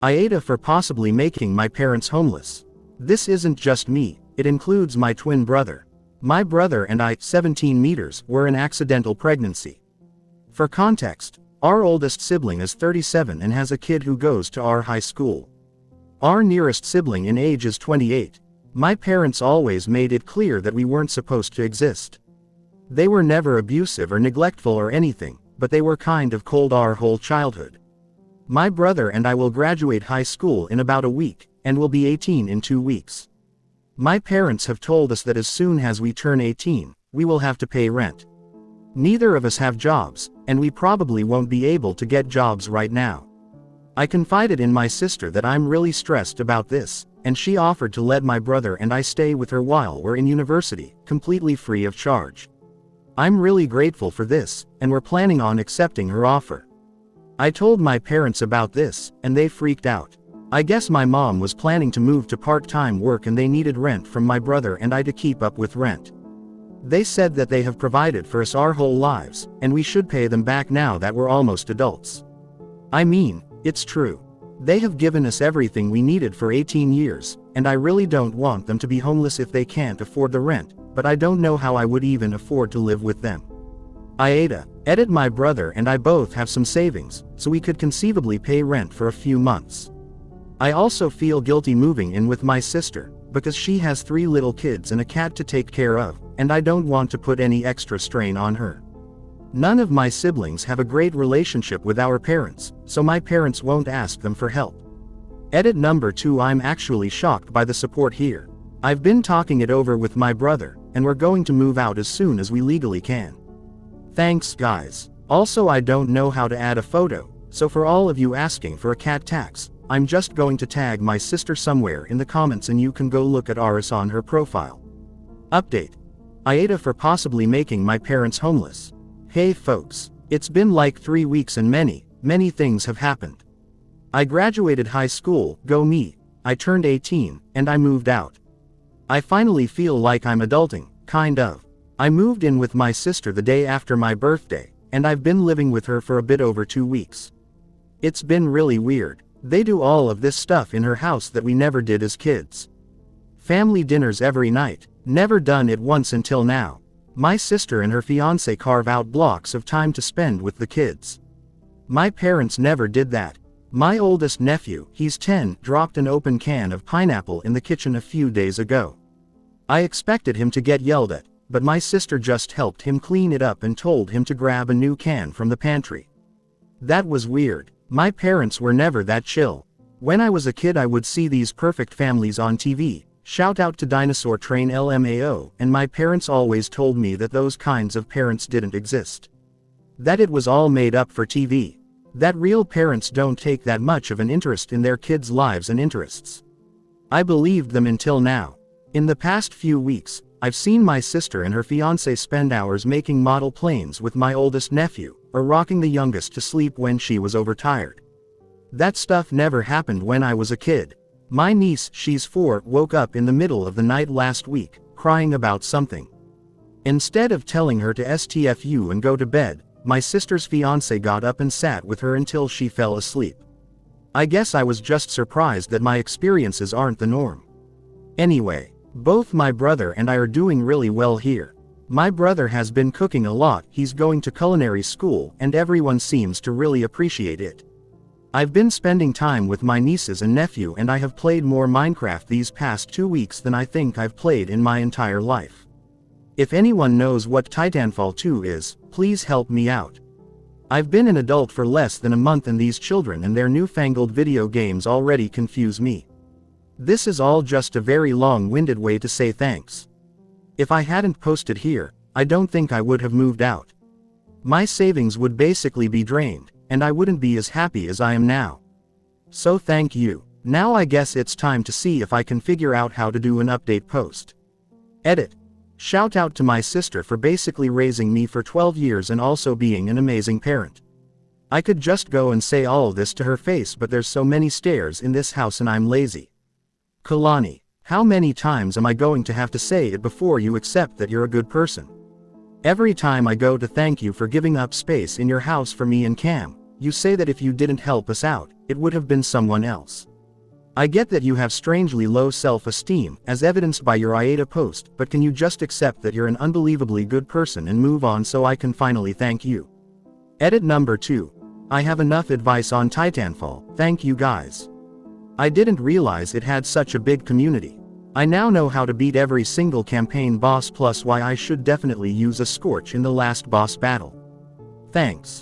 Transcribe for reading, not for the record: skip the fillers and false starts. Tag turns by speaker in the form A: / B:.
A: AITA for possibly making my parents homeless. This isn't just me, it includes my twin brother. My brother and I, 17 meters, were an accidental pregnancy. For context, our oldest sibling is 37 and has a kid who goes to our high school. Our nearest sibling in age is 28. My parents always made it clear that we weren't supposed to exist. They were never abusive or neglectful or anything, but they were kind of cold our whole childhood. My brother and I will graduate high school in about a week, and will be 18 in 2 weeks. My parents have told us that as soon as we turn 18, we will have to pay rent. Neither of us have jobs, and we probably won't be able to get jobs right now. I confided in my sister that I'm really stressed about this, and she offered to let my brother and I stay with her while we're in university, completely free of charge. I'm really grateful for this, and we're planning on accepting her offer. I told my parents about this, and they freaked out. I guess my mom was planning to move to part-time work and they needed rent from my brother and I to keep up with rent. They said that they have provided for us our whole lives, and we should pay them back now that we're almost adults. I mean, it's true. They have given us everything we needed for 18 years, and I really don't want them to be homeless if they can't afford the rent, but I don't know how I would even afford to live with them. AITA, edit. My brother and I both have some savings, so we could conceivably pay rent for a few months. I also feel guilty moving in with my sister, because she has 3 little kids and a cat to take care of, and I don't want to put any extra strain on her. None of my siblings have a great relationship with our parents, so my parents won't ask them for help. Edit number 2. I'm actually shocked by the support here. I've been talking it over with my brother, and we're going to move out as soon as we legally can. Thanks guys. Also, I don't know how to add a photo, so for all of you asking for a cat tax, I'm just going to tag my sister somewhere in the comments and you can go look at ours on her profile. Update. AITA for possibly making my parents homeless. Hey folks, it's been like 3 weeks and many things have happened. I graduated high school, go me, I turned 18, and I moved out. I finally feel like I'm adulting, kind of. I moved in with my sister the day after my birthday, and I've been living with her for a bit over 2 weeks. It's been really weird. They do all of this stuff in her house that we never did as kids. Family dinners every night, never done it once until now. My sister and her fiancé carve out blocks of time to spend with the kids. My parents never did that. My oldest nephew, he's 10, dropped an open can of pineapple in the kitchen a few days ago. I expected him to get yelled at, but my sister just helped him clean it up and told him to grab a new can from the pantry. That was weird. My parents were never that chill. When I was a kid I would see these perfect families on TV, shout out to Dinosaur Train LMAO, and my parents always told me that those kinds of parents didn't exist. That it was all made up for TV. That real parents don't take that much of an interest in their kids' lives and interests. I believed them until now. In the past few weeks, I've seen my sister and her fiancé spend hours making model planes with my oldest nephew, or rocking the youngest to sleep when she was overtired. That stuff never happened when I was a kid. My niece, she's 4, woke up in the middle of the night last week, crying about something. Instead of telling her to STFU and go to bed, my sister's fiancé got up and sat with her until she fell asleep. I guess I was just surprised that my experiences aren't the norm. Anyway, both my brother and I are doing really well here. My brother has been cooking a lot, he's going to culinary school, and everyone seems to really appreciate it. I've been spending time with my nieces and nephew and I have played more Minecraft these past 2 weeks than I think I've played in my entire life. If anyone knows what Titanfall 2 is, please help me out. I've been an adult for less than a month and these children and their newfangled video games already confuse me. This is all just a very long-winded way to say thanks. If I hadn't posted here, I don't think I would have moved out. My savings would basically be drained, and I wouldn't be as happy as I am now. So thank you. Now I guess it's time to see if I can figure out how to do an update post. Edit. Shout out to my sister for basically raising me for 12 years and also being an amazing parent. I could just go and say all this to her face, but there's so many stairs in this house and I'm lazy. Kalani, how many times am I going to have to say it before you accept that you're a good person? Every time I go to thank you for giving up space in your house for me and Cam, You say that if you didn't help us out, it would have been someone else. I get that you have strangely low self-esteem, as evidenced by your AITA post, but can you just accept that you're an unbelievably good person and move on so I can finally thank you? Edit number 2. I have enough advice on Titanfall, thank you guys. I didn't realize it had such a big community. I now know how to beat every single campaign boss plus why I should definitely use a Scorch in the last boss battle. Thanks.